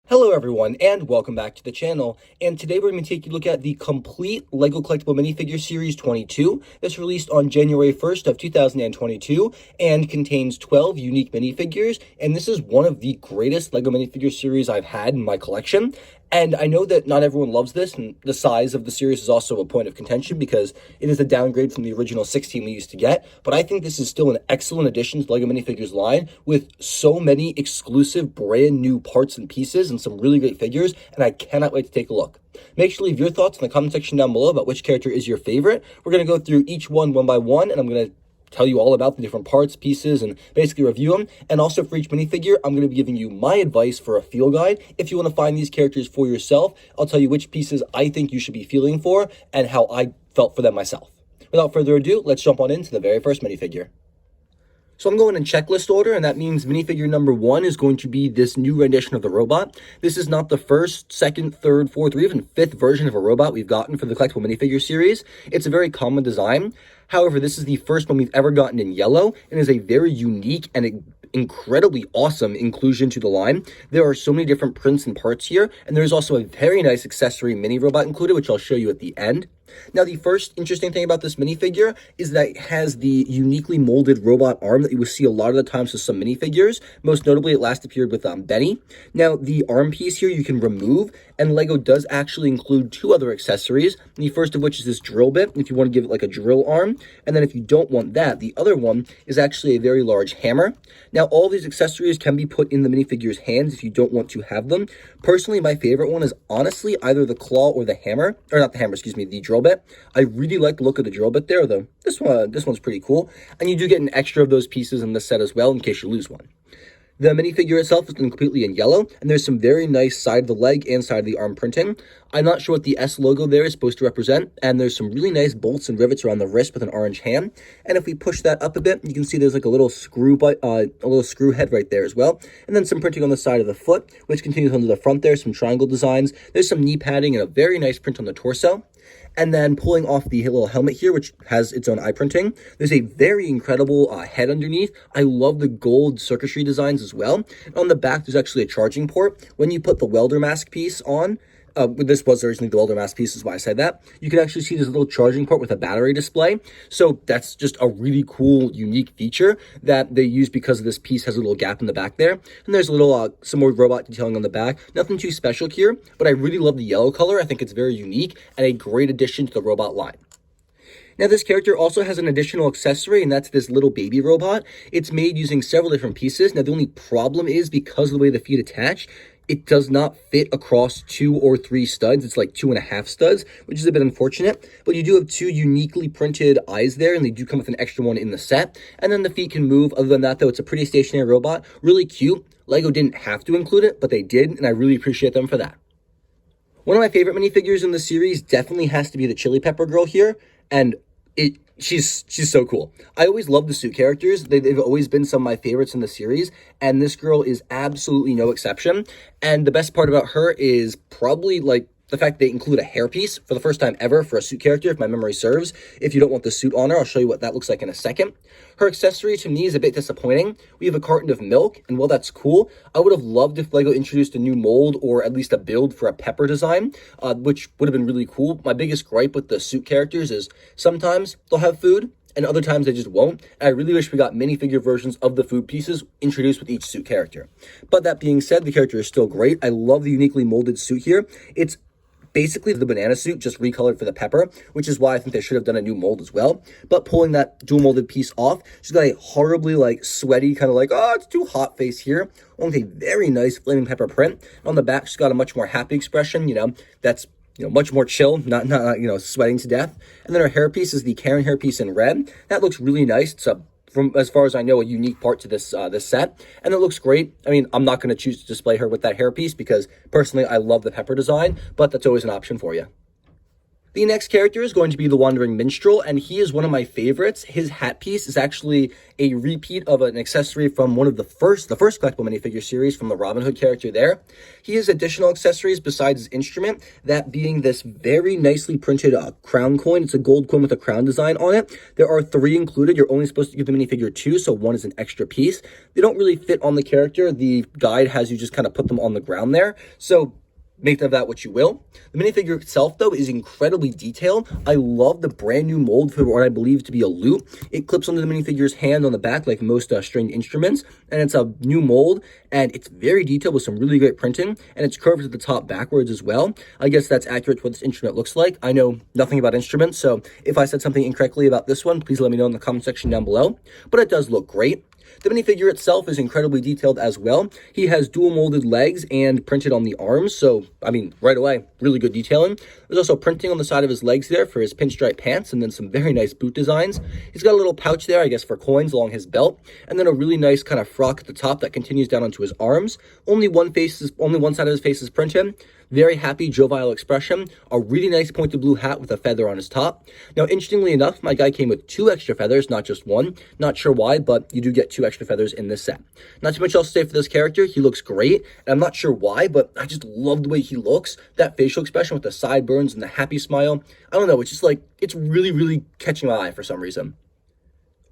Hello everyone, and welcome back to the channel. And today we're going to take a look at the complete LEGO Collectible Minifigure Series 22 that's released on January 1st of 2022 and contains 12 unique minifigures. And this is one of the greatest LEGO minifigure series I've had in my collection. And I know that not everyone loves this, and the size of the series is also a point of contention because it is a downgrade from the original 16 we used to get. But I think this is still an excellent addition to the LEGO minifigures line with so many exclusive brand new parts and pieces and some really great figures, and I cannot wait to take a look. Make sure to leave your thoughts in the comment section down below about which character is your favorite. We're going to go through each one by one, and I'm going to tell you all about the different parts, pieces, and basically review them. And also for each minifigure, I'm going to be giving you my advice for a feel guide. If you want to find these characters for yourself, I'll tell you which pieces I think you should be feeling for and how I felt for them myself. Without further ado, let's jump on into the very first minifigure. So I'm going in checklist order, and that means minifigure number 1 is going to be this new rendition of the robot. This is not the first, second, third, fourth, or even fifth version of a robot we've gotten for the Collectible Minifigure Series. It's a very common design. However, this is the first one we've ever gotten in yellow, and is a very unique and incredibly awesome inclusion to the line. There are so many different prints and parts here, and there's also a very nice accessory mini robot included, which I'll show you at the end. Now, the first interesting thing about this minifigure is that it has the uniquely molded robot arm that you will see a lot of the times with some minifigures. Most notably, it last appeared with Benny. Now, the arm piece here you can remove, and LEGO does actually include 2 other accessories. The first of which is this drill bit, if you want to give it like a drill arm. And then if you don't want that, the other one is actually a very large hammer. Now, all these accessories can be put in the minifigure's hands if you don't want to have them. Personally, my favorite one is honestly either the claw or the hammer, or not the hammer, excuse me, the drill bit. I really like the look of the drill bit there, though. This one's pretty cool. And you do get an extra of those pieces in this set as well in case you lose one. The minifigure itself is completely in yellow, and there's some very nice side of the leg and side of the arm printing. I'm not sure what the S logo there is supposed to represent, and there's some really nice bolts and rivets around the wrist with an orange hand. And if we push that up a bit, you can see there's like a little screw head right there as well. And then some printing on the side of the foot, which continues onto the front there, some triangle designs. There's some knee padding and a very nice print on the torso. And then pulling off the little helmet here, which has its own eye printing, there's a very incredible head underneath. I love the gold circuitry designs as well. On the back, there's actually a charging port. When you put the welder mask piece on, this was originally the welder mask piece, is why I said that. You can actually see this little charging port with a battery display. So that's just a really cool, unique feature that they use because this piece has a little gap in the back there. And there's a little, some more robot detailing on the back. Nothing too special here, but I really love the yellow color. I think it's very unique and a great addition to the robot line. Now, this character also has an additional accessory, and that's this little baby robot. It's made using several different pieces. Now, the only problem is because of the way the feet attach, it does not fit across 2 or 3 studs. It's like 2.5 studs, which is a bit unfortunate. But you do have 2 uniquely printed eyes there, and they do come with an extra one in the set. And then the feet can move. Other than that, though, it's a pretty stationary robot. Really cute. LEGO didn't have to include it, but they did, and I really appreciate them for that. One of my favorite minifigures in the series definitely has to be the Chili Pepper girl here, and she's so cool. I always love the suit characters. They've always been some of my favorites in the series, and this girl is absolutely no exception. And the best part about her is probably like the fact they include a hairpiece for the first time ever for a suit character, if my memory serves. If you don't want the suit on her, I'll show you what that looks like in a second. Her accessory to me is a bit disappointing. We have a carton of milk, and while that's cool, I would have loved if LEGO introduced a new mold or at least a build for a pepper design, which would have been really cool. My biggest gripe with the suit characters is sometimes they'll have food, and other times they just won't. And I really wish we got minifigure versions of the food pieces introduced with each suit character. But that being said, the character is still great. I love the uniquely molded suit here. It's basically the banana suit, just recolored for the pepper, which is why I think they should have done a new mold as well. But pulling that dual molded piece off, she's got a horribly sweaty, kind of oh, it's too hot face here, along with a very nice flaming pepper print. On the back, she's got a much more happy expression, that's much more chill, not sweating to death. And then her hairpiece is the Karen hairpiece in red. That looks really nice. It's from as far as I know, a unique part to this set, and it looks great. I mean, I'm not going to choose to display her with that hairpiece because personally I love the pepper design, but that's always an option for you. The next character is going to be the Wandering Minstrel, and he is one of my favorites. His hat piece is actually a repeat of an accessory from one of the first collectible minifigure series from the Robin Hood character there. He has additional accessories besides his instrument, that being this very nicely printed crown coin. It's a gold coin with a crown design on it. There are 3 included. You're only supposed to give the minifigure 2, so 1 is an extra piece. They don't really fit on the character. The guide has you just kind of put them on the ground there. So make of that what you will. The minifigure itself, though, is incredibly detailed. I love the brand new mold for what I believe to be a loop. It clips onto the minifigure's hand on the back like most stringed instruments, and it's a new mold, and it's very detailed with some really great printing, and it's curved at the top backwards as well. I guess that's accurate to what this instrument looks like. I know nothing about instruments, so if I said something incorrectly about this one, please let me know in the comment section down below, but it does look great. The minifigure itself is incredibly detailed as well. He has dual molded legs and printed on the arms, so, I mean, right away, really good detailing. There's also printing on the side of his legs there for his pinstripe pants, and then some very nice boot designs. He's got a little pouch there, I guess, for coins along his belt, and then a really nice kind of frock at the top that continues down onto his arms. Only one side of his face is printed. Very happy, jovial expression, a really nice pointed blue hat with a feather on his top. Now, interestingly enough, my guy came with 2 extra feathers, not just 1. Not sure why, but you do get 2 extra feathers in this set. Not too much else to say for this character. He looks great, and I'm not sure why, but I just love the way he looks. That facial expression with the sideburns and the happy smile. I don't know, it's just like, it's really, really catching my eye for some reason.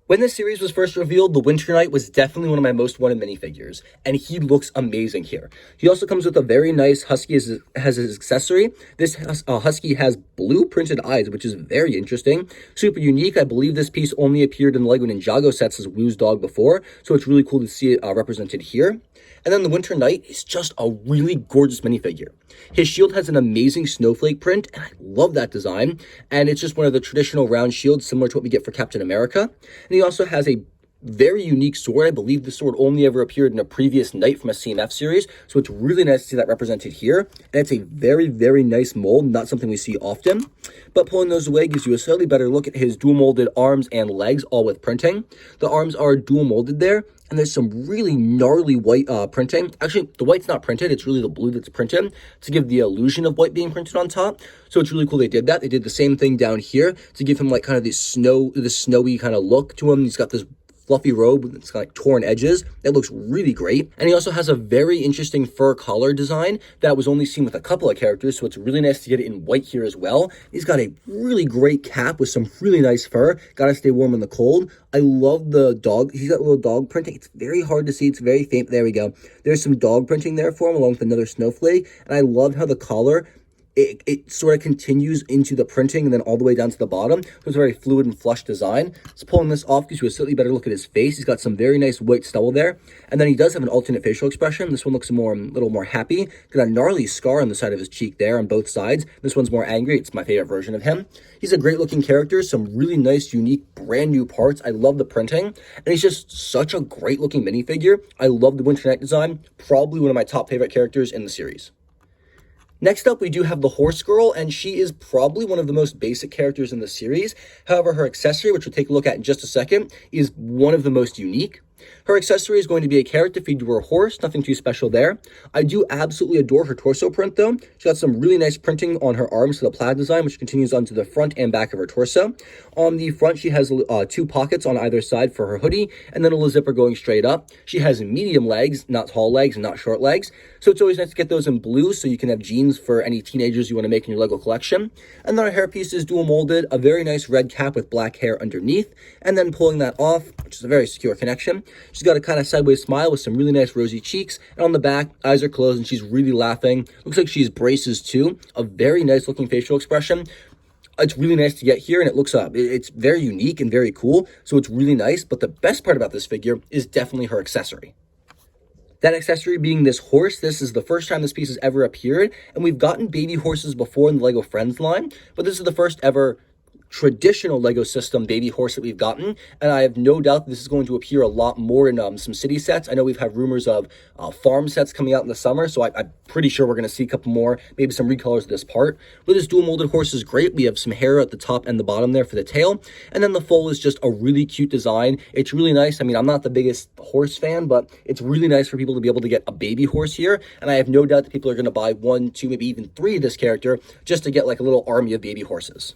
When this series was first revealed, the Winter Knight was definitely one of my most wanted minifigures, and he looks amazing here. He also comes with a very nice husky as his accessory. This husky has blue printed eyes, which is very interesting. Super unique. I believe this piece only appeared in the LEGO Ninjago sets as Wu's dog before, so it's really cool to see it represented here. And then the Winter Knight is just a really gorgeous minifigure. His shield has an amazing snowflake print, and I love that design. And it's just one of the traditional round shields, similar to what we get for Captain America. And he also has a very unique sword. I believe the sword only ever appeared in a previous knight from a CMF series, so it's really nice to see that represented here. And it's a very, very nice mold, not something we see often. But pulling those away gives you a slightly better look at his dual molded arms and legs, all with printing. The arms are dual molded there, and there's some really gnarly white printing. Actually, the white's not printed, it's really the blue that's printed to give the illusion of white being printed on top. So it's really cool they did that. They did the same thing down here to give him like kind of this snowy kind of look to him. He's got this fluffy robe with its like torn edges. It looks really great. And he also has a very interesting fur collar design that was only seen with a couple of characters, so it's really nice to get it in white here as well. He's got a really great cap with some really nice fur. Gotta stay warm in the cold. I love the dog. He's got a little dog printing. It's very hard to see. It's very faint. There we go. There's some dog printing there for him along with another snowflake. And I love how the collar it sort of continues into the printing and then all the way down to the bottom. So it's a very fluid and flush design. So pulling this off gives you a slightly better look at his face. He's got some very nice white stubble there. And then he does have an alternate facial expression. This one looks a little more happy. Got a gnarly scar on the side of his cheek there on both sides. This one's more angry. It's my favorite version of him. He's a great looking character. Some really nice, unique, brand new parts. I love the printing. And he's just such a great looking minifigure. I love the Winter Knight design. Probably one of my top favorite characters in the series. Next up, we do have the Horse Girl, and she is probably one of the most basic characters in the series. However, her accessory, which we'll take a look at in just a second, is one of the most unique. Her accessory is going to be a carrot to feed to her horse, nothing too special there. I do absolutely adore her torso print though. She's got some really nice printing on her arms for the plaid design, which continues onto the front and back of her torso. On the front, she has 2 pockets on either side for her hoodie, and then a little zipper going straight up. She has medium legs, not tall legs and not short legs. So it's always nice to get those in blue so you can have jeans for any teenagers you want to make in your LEGO collection. And then her hairpiece is dual molded, a very nice red cap with black hair underneath, and then pulling that off, which is a very secure connection. She's got a kind of sideways smile with some really nice rosy cheeks, and on the back, eyes are closed and she's really laughing. Looks like she's braces too. A very nice looking facial expression. It's really nice to get here, and it looks it's very unique and very cool, so it's really nice. But the best part about this figure is definitely her accessory. That accessory being this horse. This is the first time this piece has ever appeared, and we've gotten baby horses before in the LEGO Friends line, but this is the first ever traditional Lego system baby horse that we've gotten, and I have no doubt this is going to appear a lot more in some city sets. I know we've had rumors of farm sets coming out in the summer, so I'm pretty sure we're going to see a couple more, maybe some recolors of this part. But this dual molded horse is great. We have some hair at the top and the bottom there for the tail, and then the foal is just a really cute design. It's really nice. I mean, I'm not the biggest horse fan, but it's really nice for people to be able to get a baby horse here, and I have no doubt that people are going to buy 1, 2, maybe even 3 of this character just to get like a little army of baby horses.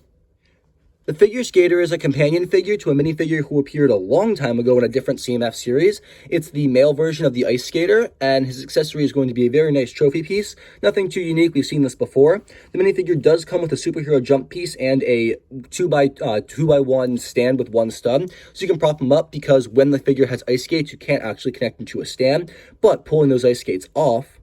The figure skater is a companion figure to a minifigure who appeared a long time ago in a different CMF series. It's the male version of the ice skater, and his accessory is going to be a very nice trophy piece. Nothing too unique, we've seen this before. The minifigure does come with a superhero jump piece and a 2x1 stand with 1 stud, so you can prop him up because when the figure has ice skates, you can't actually connect them to a stand, but pulling those ice skates off,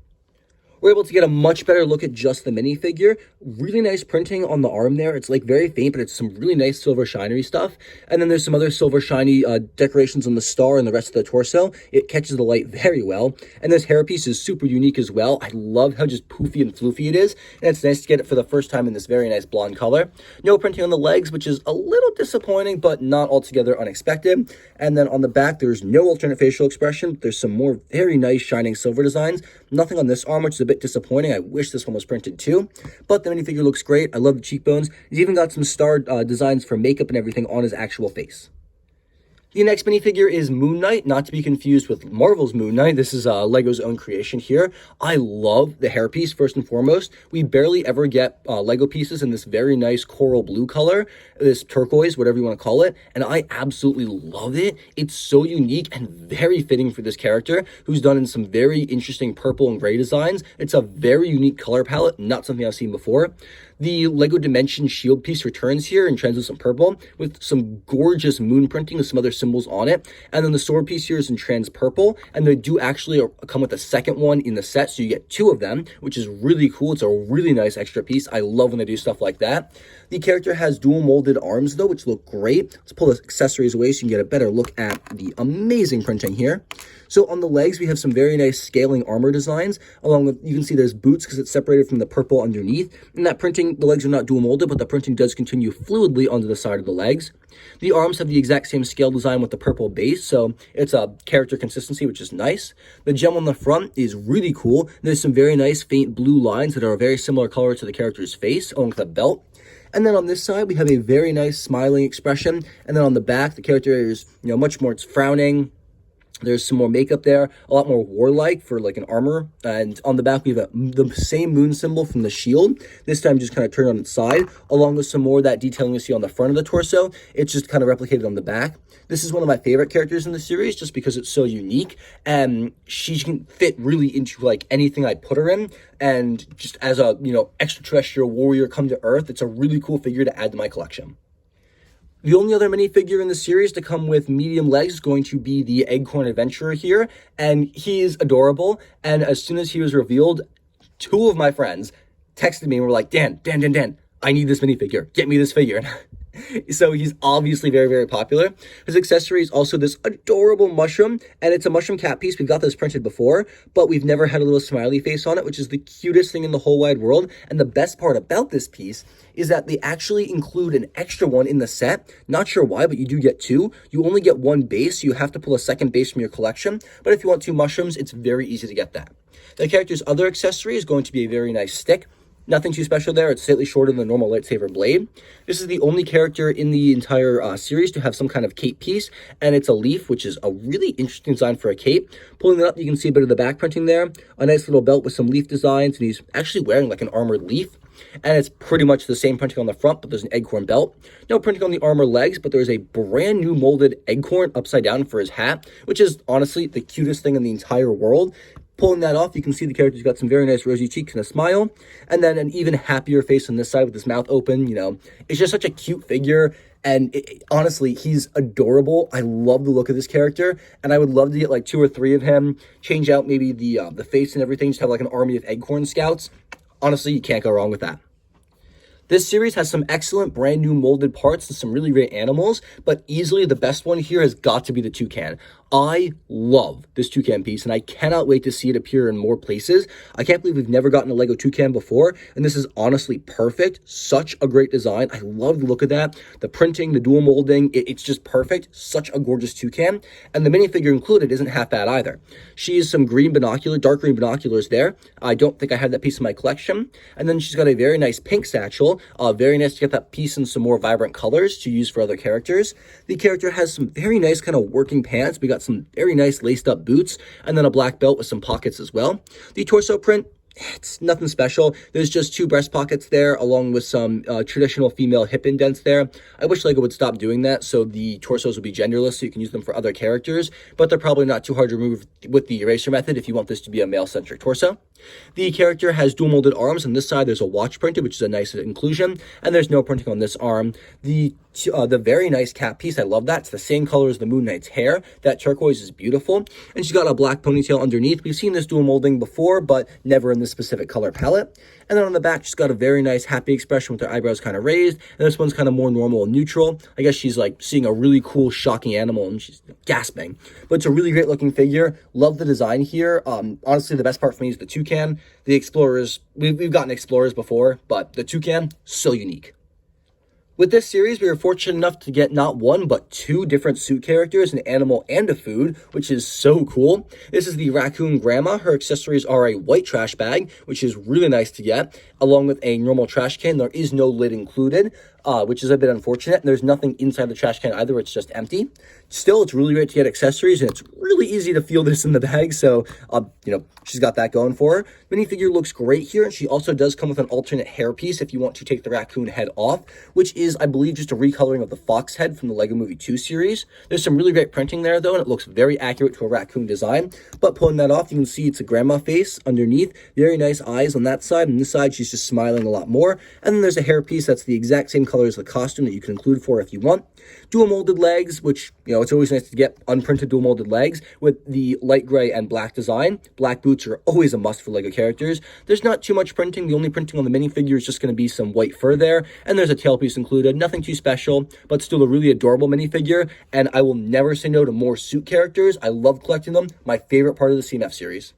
we're able to get a much better look at just the minifigure. Really nice printing on the arm there. It's like very faint, but it's some really nice silver shinery stuff. And then there's some other silver shiny decorations on the star and the rest of the torso. It catches the light very well. And this hairpiece is super unique as well. I love how just poofy and floofy it is. And it's nice to get it for the first time in this very nice blonde color. No printing on the legs, which is a little disappointing, but not altogether unexpected. And then on the back, there's no alternate facial expression. There's some more very nice shining silver designs. Nothing on this arm, which is a bit disappointing. I wish this one was printed too, but the minifigure looks great. I love the cheekbones. He's even got some star designs for makeup and everything on his actual face. The next minifigure is Moon Knight, not to be confused with Marvel's Moon Knight. This is Lego's own creation here. I love the hairpiece, first and foremost. We barely ever get Lego pieces in this very nice coral blue color, this turquoise, whatever you want to call it, and I absolutely love it. It's so unique and very fitting for this character, who's done in some very interesting purple and gray designs. It's a very unique color palette, not something I've seen before. The Lego Dimension shield piece returns here in translucent purple with some gorgeous moon printing with some other symbols on it. And then the sword piece here is in trans purple, and they do actually come with a second one in the set, so you get 2 of them, which is really cool. It's a really nice extra piece. I love when they do stuff like that. The character has dual molded arms though, which look great. Let's pull the accessories away so you can get a better look at the amazing printing here. So on the legs, we have some very nice scaling armor designs, along with, you can see there's boots because it's separated from the purple underneath. And that printing, the legs are not dual molded, but the printing does continue fluidly onto the side of the legs. The arms have the exact same scale design with the purple base, so it's a character consistency, which is nice. The gem on the front is really cool. There's some very nice faint blue lines that are a very similar color to the character's face, along with the belt. And then on this side, we have a very nice smiling expression. And then on the back, the character is, much more, it's frowning. There's some more makeup there, a lot more warlike for like an armor. And on the back, we have the same moon symbol from the shield. This time just kind of turned on its side, along with some more of that detailing you see on the front of the torso. It's just kind of replicated on the back. This is one of my favorite characters in the series just because it's so unique. And she can fit really into like anything I put her in. And just as a, extraterrestrial warrior come to Earth, it's a really cool figure to add to my collection. The only other minifigure in the series to come with medium legs is going to be the Eggcorn Adventurer here, and he is adorable. And as soon as he was revealed, 2 of my friends texted me and were like, Dan, I need this minifigure. Get me this figure. So he's obviously very, very popular. His accessory is also this adorable mushroom, and it's a mushroom cat piece. We've got this printed before, but we've never had a little smiley face on it, which is the cutest thing in the whole wide world. And the best part about this piece is that they actually include an extra one in the set. Not sure why, but you do get 2. You only get 1 base, so you have to pull a second base from your collection. But if you want 2 mushrooms, it's very easy to get that. The character's other accessory is going to be a very nice stick. Nothing too special there. It's slightly shorter than the normal lightsaber blade. This is the only character in the entire series to have some kind of cape piece, and it's a leaf, which is a really interesting design for a cape. Pulling it up, you can see a bit of the back printing there. A nice little belt with some leaf designs, and he's actually wearing like an armored leaf. And it's pretty much the same printing on the front, but there's an Eggcorn belt. No printing on the armor legs, but there's a brand new molded Eggcorn upside down for his hat, which is honestly the cutest thing in the entire world. Pulling that off, you can see the character's got some very nice rosy cheeks and a smile, and then an even happier face on this side with his mouth open. It's just such a cute figure, and honestly, he's adorable. I love the look of this character, and I would love to get like 2 or 3 of him, change out maybe the face and everything, just have like an army of Eggcorn scouts. Honestly, you can't go wrong with that. This series has some excellent brand new molded parts and some really great animals, but easily the best one here has got to be the Toucan. I love this Toucan piece, and I cannot wait to see it appear in more places. I can't believe we've never gotten a Lego Toucan before, and this is honestly perfect. Such a great design. I love the look of that. The printing, the dual molding, it's just perfect. Such a gorgeous Toucan, and the minifigure included isn't half bad either. She has some dark green binoculars there. I don't think I have that piece in my collection. And then she's got a very nice pink satchel. Very nice to get that piece in some more vibrant colors to use for other characters. The character has some very nice kind of working pants. We got some very nice laced up boots, and then a black belt with some pockets as well. The torso print, it's nothing special. There's just 2 breast pockets there, along with some traditional female hip indents there. I wish LEGO would stop doing that, so the torsos would be genderless, so you can use them for other characters, but they're probably not too hard to remove with the eraser method if you want this to be a male-centric torso. The character has dual molded arms. On this side, there's a watch printed, which is a nice inclusion, and there's no printing on this arm. The very nice cap piece, I love that. It's the same color as the Moon Knight's hair. That turquoise is beautiful, and she's got a black ponytail underneath. We've seen this dual molding before, but never in this specific color palette. And then on the back, she's got a very nice happy expression with her eyebrows kind of raised, and this one's kind of more normal and neutral. I guess she's like seeing a really cool, shocking animal, and she's gasping. But it's a really great looking figure. Love the design here. Honestly, the best part for me is the Toucan. The Explorers, we've gotten Explorers before, but the Toucan, so unique. With this series, we were fortunate enough to get not 1, but 2 different suit characters, an animal and a food, which is so cool. This is the Raccoon Grandma. Her accessories are a white trash bag, which is really nice to get, along with a normal trash can. There is no lid included, which is a bit unfortunate. And there's nothing inside the trash can either. It's just empty. Still, it's really great to get accessories, and it's really easy to feel this in the bag. So, she's got that going for her. Minifigure looks great here, and she also does come with an alternate hair piece if you want to take the raccoon head off, which is, I believe, just a recoloring of the fox head from the LEGO Movie 2 series. There's some really great printing there, though, and it looks very accurate to a raccoon design. But pulling that off, you can see it's a grandma face underneath. Very nice eyes on that side, and this side, she's just smiling a lot more. And then there's a hair piece that's the exact same color as the costume that you can include for if you want. Dual molded legs, which, it's always nice to get unprinted dual molded legs with the light gray and black design. Black boots are always a must for LEGO characters. There's not too much printing. The only printing on the minifigure is just going to be some white fur there, and there's a tail piece included. Nothing too special, but still a really adorable minifigure, and I will never say no to more suit characters. I love collecting them. My favorite part of the CMF series.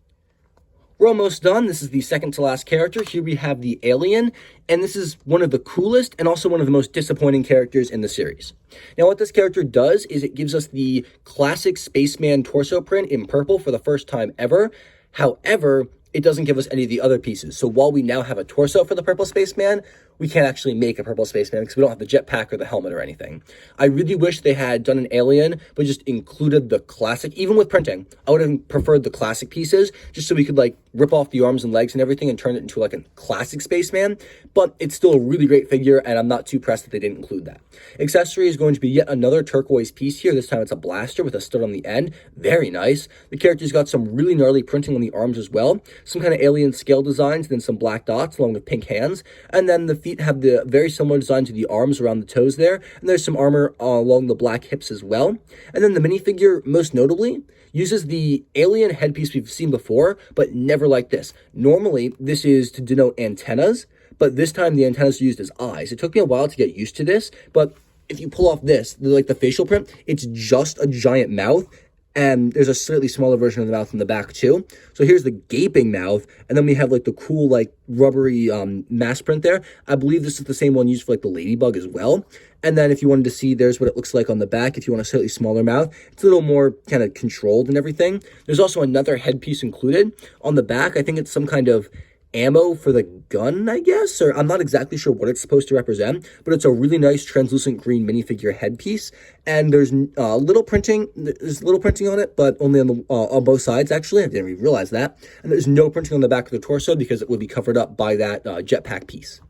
We're almost done. This is the second to last character. Here we have the alien, and this is one of the coolest and also one of the most disappointing characters in the series. Now, what this character does is it gives us the classic spaceman torso print in purple for the first time ever. However, it doesn't give us any of the other pieces. So while we now have a torso for the purple spaceman, we can't actually make a purple spaceman because we don't have the jetpack or the helmet or anything. I really wish they had done an alien, but just included the classic, even with printing. I would have preferred the classic pieces, just so we could rip off the arms and legs and everything and turn it into a classic spaceman. But it's still a really great figure, and I'm not too pressed that they didn't include that. Accessory is going to be yet another turquoise piece here. This time it's a blaster with a stud on the end. Very nice. The character's got some really gnarly printing on the arms as well. Some kind of alien scale designs, then some black dots along with pink hands. And then the feet have the very similar design to the arms around the toes there, and there's some armor along the black hips as well. And then the minifigure, most notably, uses the alien headpiece we've seen before, but never like this. Normally, this is to denote antennas, but this time the antennas are used as eyes. It took me a while to get used to this, but if you pull off this, the facial print, it's just a giant mouth, and there's a slightly smaller version of the mouth in the back too. So here's the gaping mouth, and then we have the cool rubbery mask print there. I believe this is the same one used for the ladybug as well. And then if you wanted to see, there's what it looks like on the back. If you want a slightly smaller mouth, it's a little more kind of controlled and everything. There's also another headpiece included on the back. I think it's some kind of ammo for the gun, I guess, or I'm not exactly sure what it's supposed to represent, but it's a really nice translucent green minifigure headpiece, and there's little printing. There's little printing on it, but only on both sides, actually. I didn't even realize that. And there's no printing on the back of the torso because it would be covered up by that jetpack piece.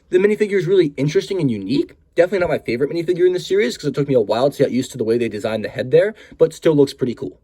The minifigure is really interesting and unique. Definitely not my favorite minifigure in the series because it took me a while to get used to the way they designed the head there, but still looks pretty cool.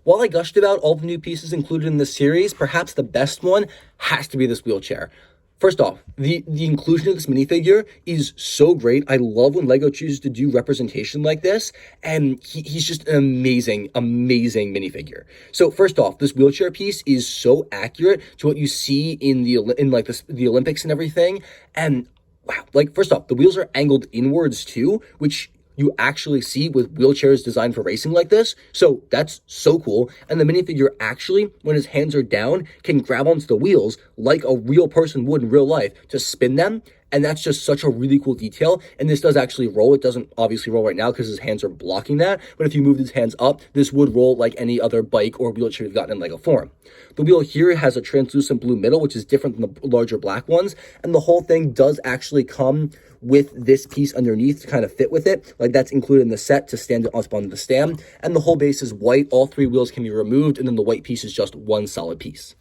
While I gushed about all the new pieces included in this series, perhaps the best one has to be this wheelchair. First off, the inclusion of this minifigure is so great. I love when LEGO chooses to do representation like this, and he's just an amazing, amazing minifigure. So first off, this wheelchair piece is so accurate to what you see in the Olympics and everything. And wow, first off, the wheels are angled inwards too, which you actually see with wheelchairs designed for racing like this. So that's so cool. And the minifigure actually, when his hands are down, can grab onto the wheels like a real person would in real life to spin them. And that's just such a really cool detail. And this does actually roll. It doesn't obviously roll right now because his hands are blocking that. But if you move his hands up, this would roll like any other bike or wheelchair you've gotten in Lego form. The wheel here has a translucent blue middle, which is different than the larger black ones. And the whole thing does actually come with this piece underneath to kind of fit with it. Like that's included in the set to stand it up on the stand. And the whole base is white. All three wheels can be removed. And then the white piece is just one solid piece.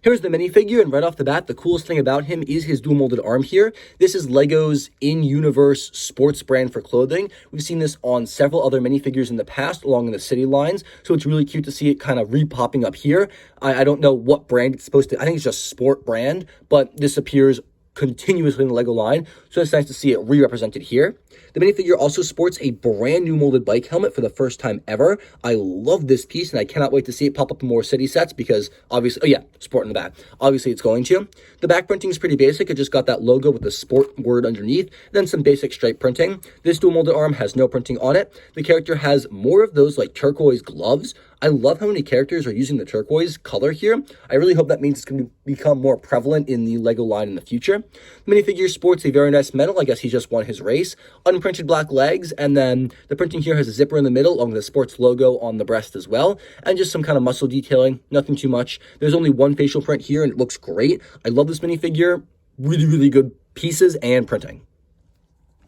Here's the minifigure, and right off the bat, the coolest thing about him is his dual molded arm here. This is Lego's in-universe sports brand for clothing. We've seen this on several other minifigures in the past along the city lines, so it's really cute to see it kind of re-popping up here. I don't know what brand it's supposed to, I think it's just sport brand, but this appears continuously in the Lego line, so it's nice to see it re-represented here. The minifigure also sports a brand new molded bike helmet for the first time ever. I love this piece, and I cannot wait to see it pop up in more city sets because obviously, oh yeah, sport in the back. Obviously, it's going to. The back printing is pretty basic. It just got that logo with the sport word underneath, then some basic stripe printing. This dual molded arm has no printing on it. The character has more of those like turquoise gloves. I love how many characters are using the turquoise color here. I really hope that means it's going to become more prevalent in the Lego line in the future. The minifigure sports a very nice medal. I guess he just won his race. Unprinted black legs, and then the printing here has a zipper in the middle along with the sports logo on the breast as well, and just some kind of muscle detailing, nothing too much. There's only one facial print here, and it looks great. I love this minifigure. Really, really good pieces and printing.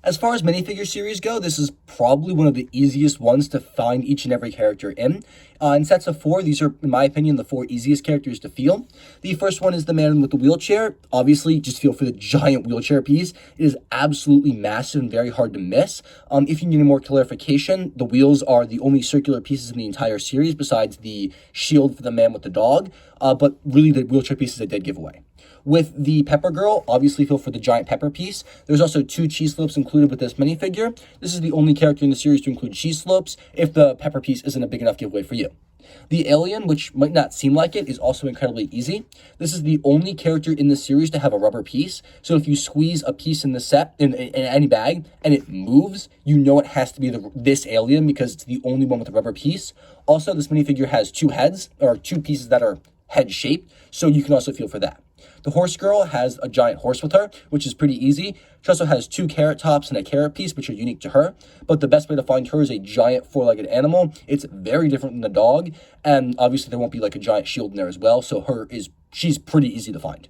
As far as minifigure series go, this is probably one of the easiest ones to find each and every character in. In sets of 4, these are, in my opinion, the 4 easiest characters to feel. The first one is the man with the wheelchair. Obviously, just feel for the giant wheelchair piece. It is absolutely massive and very hard to miss. If you need more clarification, the wheels are the only circular pieces in the entire series besides the shield for the man with the dog. But really, the wheelchair pieces I did give away. With the Pepper Girl, obviously feel for the giant pepper piece. There's also 2 cheese slopes included with this minifigure. This is the only character in the series to include cheese slopes if the pepper piece isn't a big enough giveaway for you. The alien, which might not seem like it, is also incredibly easy. This is the only character in the series to have a rubber piece. So if you squeeze a piece in the set, in any bag, and it moves, you know it has to be this alien because it's the only one with a rubber piece. Also, this minifigure has 2 heads, or 2 pieces that are head-shaped, so you can also feel for that. The horse girl has a giant horse with her, which is pretty easy. She also has 2 carrot tops and a carrot piece, which are unique to her. But the best way to find her is a giant 4-legged animal. It's very different than the dog. And obviously there won't be like a giant shield in there as well. So she's pretty easy to find.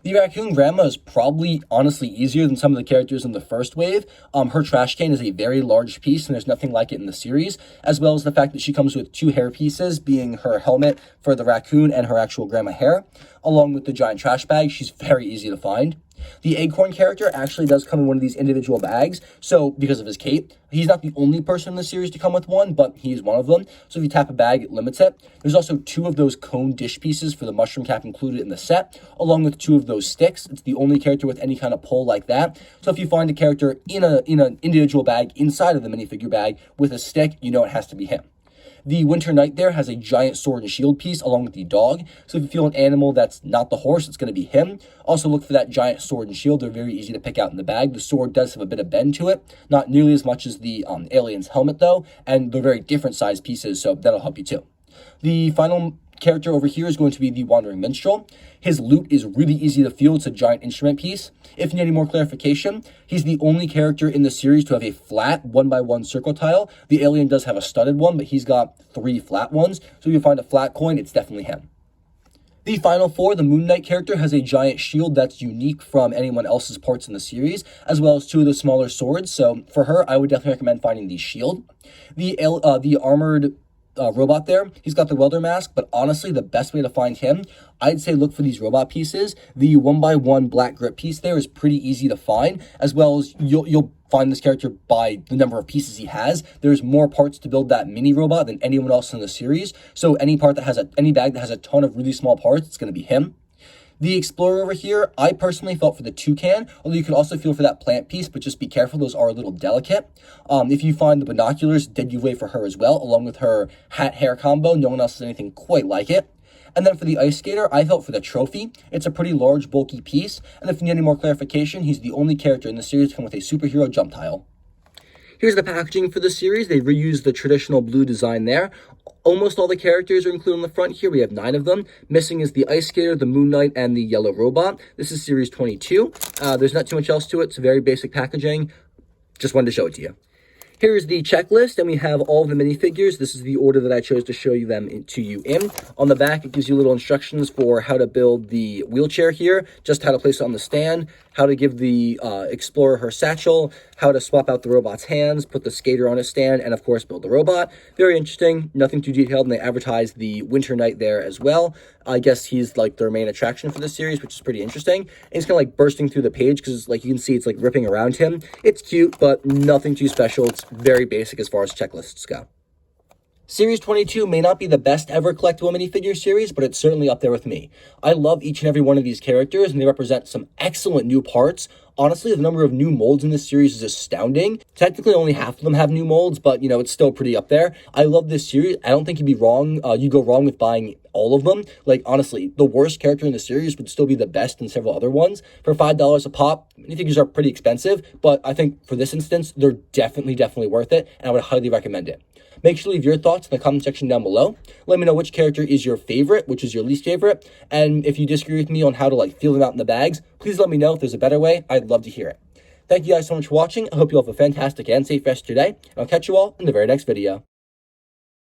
The Raccoon Grandma is probably honestly easier than some of the characters in the first wave. Her trash can is a very large piece and there's nothing like it in the series, as well as the fact that she comes with 2 hair pieces, being her helmet for the raccoon and her actual grandma hair, along with the giant trash bag. She's very easy to find. The Acorn character actually does come in one of these individual bags, so because of his cape, he's not the only person in the series to come with one, but he's one of them. So if you tap a bag, it limits it. There's also 2 of those cone dish pieces for the mushroom cap included in the set, along with 2 of those sticks. It's the only character with any kind of pull like that. So if you find a character in an individual bag inside of the minifigure bag with a stick, you know it has to be him. The Winter Knight there has a giant sword and shield piece along with the dog. So if you feel an animal that's not the horse, it's going to be him. Also look for that giant sword and shield. They're very easy to pick out in the bag. The sword does have a bit of bend to it. Not nearly as much as the alien's helmet though. And they're very different size pieces, so that'll help you too. The final character over here is going to be the Wandering Minstrel. His lute is really easy to feel. It's a giant instrument piece. If you need any more clarification, he's the only character in the series to have a flat 1x1 circle tile. The alien does have a studded one, but he's got 3 flat ones. So if you find a flat coin, it's definitely him. The final 4, the Moon Knight character has a giant shield that's unique from anyone else's parts in the series, as well as 2 of the smaller swords. So for her, I would definitely recommend finding the shield. The armored robot there, he's got the welder mask, but honestly the best way to find him, I'd say look for these robot pieces. The 1x1 black grip piece there is pretty easy to find, as well as you'll find this character by the number of pieces he has. There's more parts to build that mini robot than anyone else in the series, so any bag that has a ton of really small parts, it's going to be him. The Explorer over here, I personally felt for the Toucan, although you could also feel for that plant piece, but just be careful, those are a little delicate. If you find the binoculars, dead giveaway for her as well, along with her hat-hair combo. No one else has anything quite like it. And then for the Ice Skater, I felt for the Trophy. It's a pretty large, bulky piece, and if you need any more clarification, he's the only character in the series to come with a superhero jump tile. Here's the packaging for the series. They reused the traditional blue design there. Almost all the characters are included on the front here. We have 9 of them. Missing is the Ice Skater, the Moon Knight, and the Yellow Robot. This is Series 22. There's not too much else to it. It's very basic packaging. Just wanted to show it to you. Here's the checklist, and we have all of the minifigures. This is the order that I chose to show you them to you in. On the back, it gives you little instructions for how to build the wheelchair here, just how to place it on the stand, how to give the Explorer her satchel, how to swap out the robot's hands, put the skater on a stand, and of course, build the robot. Very interesting, nothing too detailed, and they advertise the Winter Knight there as well. I guess he's like their main attraction for the series, which is pretty interesting. And he's kind of like bursting through the page because like you can see it's like ripping around him. It's cute, but nothing too special. It's very basic as far as checklists go. Series 22 may not be the best ever collectible minifigure series, but it's certainly up there with me. I love each and every one of these characters, and they represent some excellent new parts. Honestly, the number of new molds in this series is astounding. Technically, only half of them have new molds, but, you know, it's still pretty up there. I love this series. I don't think you'd go wrong with buying all of them. Like, honestly, the worst character in the series would still be the best in several other ones. For $5 a pop, minifigures are pretty expensive, but I think for this instance, they're definitely worth it, and I would highly recommend it. Make sure to leave your thoughts in the comment section down below. Let me know which character is your favorite, which is your least favorite. And if you disagree with me on how to like feel them out in the bags, please let me know if there's a better way. I'd love to hear it. Thank you guys so much for watching. I hope you all have a fantastic and safe rest of your day. And I'll catch you all in the very next video.